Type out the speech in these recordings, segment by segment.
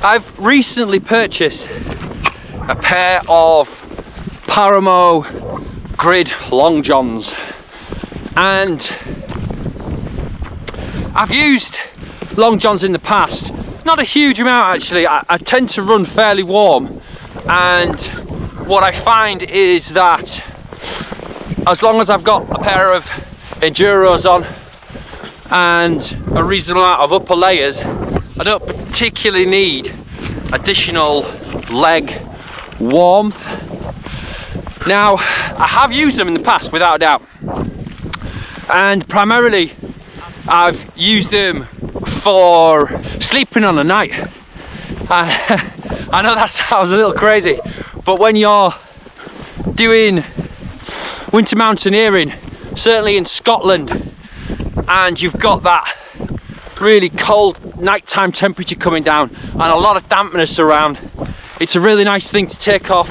I've recently purchased a pair of Paramo Grid Long Johns, and I've used Long Johns in the past, not a huge amount actually. I tend to run fairly warm, and what I find is that as long as I've got a pair of enduros on and a reasonable amount of upper layers, I don't particularly need additional leg warmth. Now, I have used them in the past without a doubt, and primarily I've used them for sleeping on a night. I know that sounds a little crazy, but when you're doing winter mountaineering, certainly in Scotland, and you've got that really cold nighttime temperature coming down and a lot of dampness around, it's a really nice thing to take off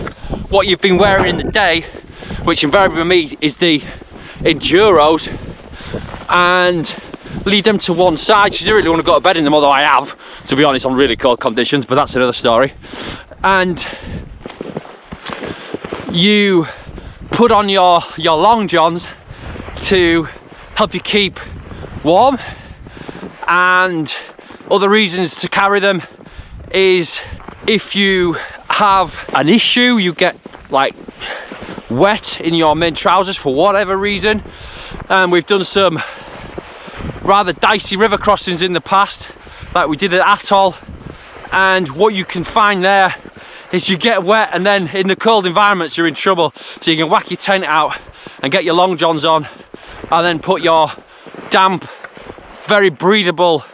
what you've been wearing in the day, which invariably for me is the enduros, and leave them to one side. You don't really want to go to bed in them, although I have, to be honest, on really cold conditions, but that's another story. And you put on your long johns to help you keep warm, and other reasons to carry them is if you have an issue, you get like wet in your main trousers for whatever reason. And we've done some rather dicey river crossings in the past, like we did at Atoll, and what you can find there is you get wet, and then in the cold environments you're in trouble. So you can whack your tent out and get your long johns on, and then put your damp, very breathable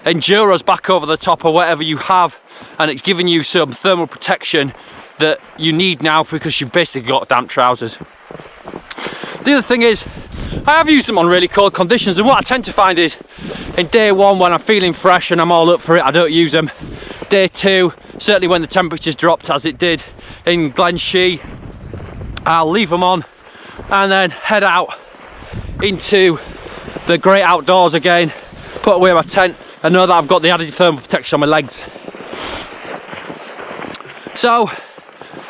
enduros back over the top or whatever you have, and it's giving you some thermal protection that you need now because you've basically got damp trousers. The other thing is, I have used them on really cold conditions, and what I tend to find is in day one, when I'm feeling fresh and I'm all up for it, I don't use them. Day two, certainly when the temperature's dropped as it did in Glenshee, I'll leave them on and then head out into the great outdoors again, put away my tent and know that I've got the added thermal protection on my legs. So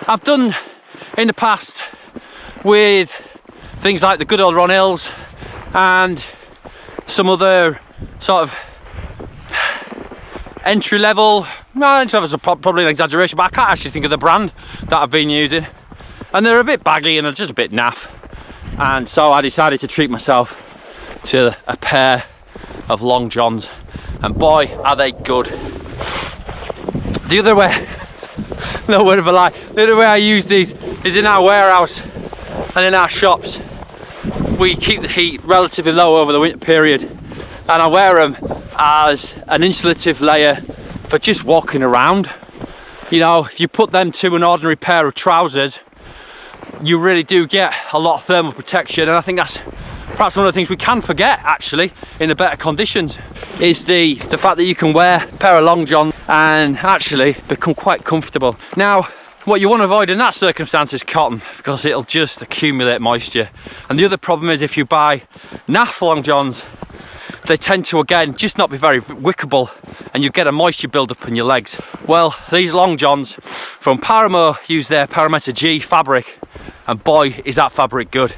I've done in the past with things like the good old Ron Hills and some other sort of entry level, no, entry level is probably an exaggeration, but I can't actually think of the brand that I've been using, and they're a bit baggy and they're just a bit naff, and so I decided to treat myself to a pair of Long Johns, and boy are they good. The other way, no word of a lie, the other way I use these is in our warehouse and in our shops. We keep the heat relatively low over the winter period, and I wear them as an insulative layer for just walking around. You know, if you put them to an ordinary pair of trousers, you really do get a lot of thermal protection, and I think that's perhaps one of the things we can forget actually in the better conditions, is the fact that you can wear a pair of long johns and actually become quite comfortable. Now, what you want to avoid in that circumstance is cotton, because it'll just accumulate moisture. And the other problem is if you buy naff long johns, they tend to again just not be very wickable, and you get a moisture build-up in your legs. Well, these long johns from Paramo use their Parameta G fabric, and boy is that fabric good.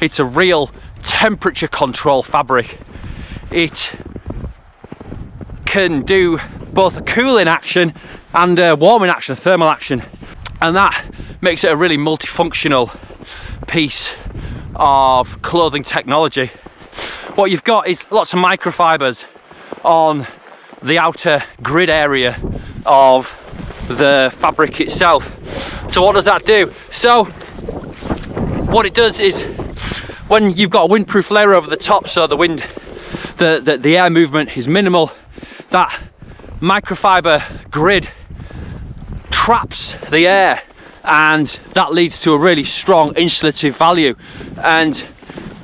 It's a real temperature control fabric. It can do both a cooling action and a warming action, a thermal action, and that makes it a really multifunctional piece of clothing technology. What you've got is lots of microfibers on the outer grid area of the fabric itself. So what does that do? So what it does is, when you've got a windproof layer over the top, so the wind, the air movement is minimal, that microfiber grid traps the air, and that leads to a really strong insulative value. And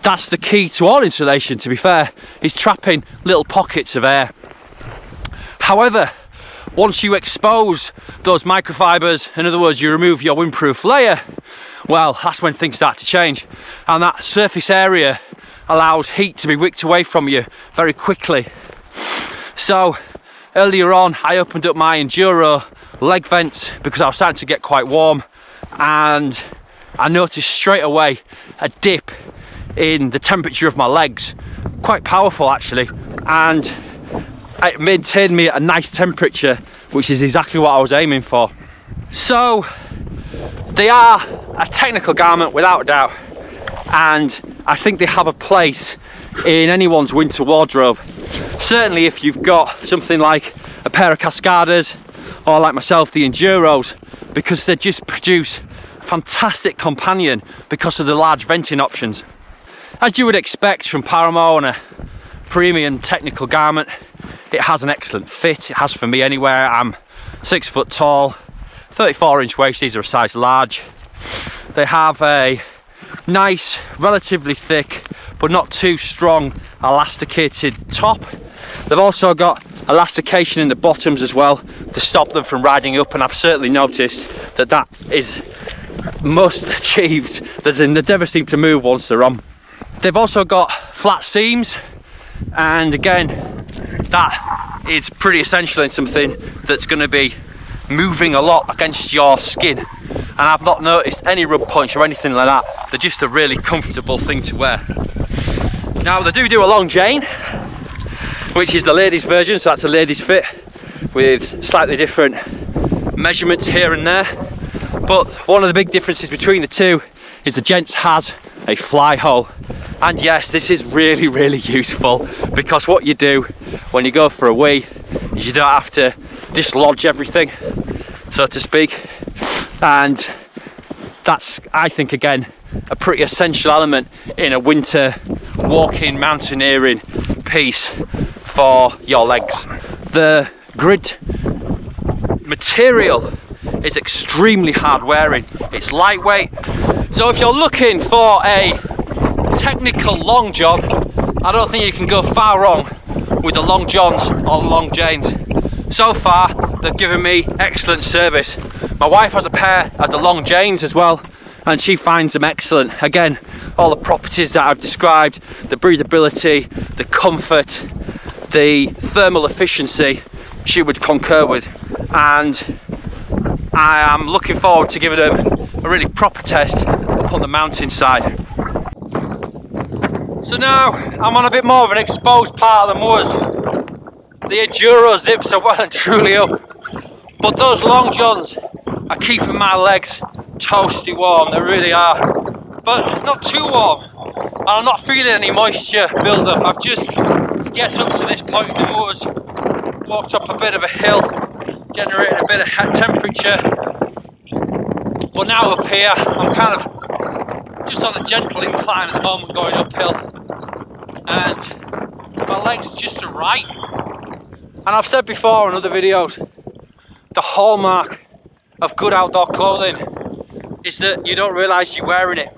that's the key to all insulation, to be fair, is trapping little pockets of air. However, once you expose those microfibers, in other words, you remove your windproof layer, well, that's when things start to change, and that surface area allows heat to be wicked away from you very quickly. So earlier on I opened up my enduro leg vents because I was starting to get quite warm, and I noticed straight away a dip in the temperature of my legs, quite powerful actually, and it maintained me at a nice temperature, which is exactly what I was aiming for. So they are a technical garment without a doubt, and I think they have a place in anyone's winter wardrobe. Certainly if you've got something like a pair of Cascadas, or like myself, the Enduros, because they just produce a fantastic companion because of the large venting options. As you would expect from Paramo and a premium technical garment, it has an excellent fit. It has for me anywhere. I'm 6 foot tall, 34-inch waist, these are a size large. They have a nice, relatively thick, but not too strong elasticated top. They've also got elastication in the bottoms as well to stop them from riding up, and I've certainly noticed that that is most achieved. They never seem to move once they're on. They've also got flat seams, and again, that is pretty essential in something that's going to be moving a lot against your skin, and I've not noticed any rub punch or anything like that. They're just a really comfortable thing to wear. Now they do a long chain, which is the ladies version, so that's a ladies fit with slightly different measurements here and there, but one of the big differences between the two is the gents has a fly hole. And yes, this is really useful, because what you do when you go for a wee is you don't have to dislodge everything, so to speak, and that's, I think, again, a pretty essential element in a winter walking, mountaineering piece for your legs. The grid material is extremely hard wearing, it's lightweight, so if you're looking for a technical long john, I don't think you can go far wrong with the long johns or long janes. So far they've given me excellent service. My wife has a pair of the long janes as well, and she finds them excellent. Again, all the properties that I've described, the breathability, the comfort, the thermal efficiency, she would concur with, and I am looking forward to giving them a really proper test up on the mountainside. So now I'm on a bit more of an exposed part of the moors. The enduro zips are well and truly up, but those long johns are keeping my legs toasty warm. They really are, but not too warm, and I'm not feeling any moisture build up. I've just, to get up to this point in the moors, walked up a bit of a hill, generated a bit of temperature, but now up here I'm kind of just on a gentle incline at the moment, going uphill, and my legs just are right. And I've said before in other videos, the hallmark of good outdoor clothing is that you don't realise you're wearing it.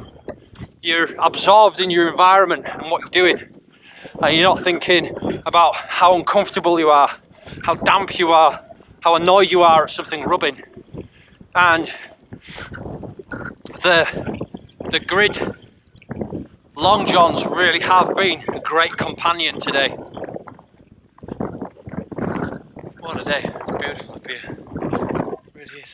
You're absorbed in your environment and what you're doing, and you're not thinking about how uncomfortable you are, how damp you are, how annoyed you are at something rubbing. And the grid long johns really have been a great companion today. What a day, it's beautiful up here, it really is.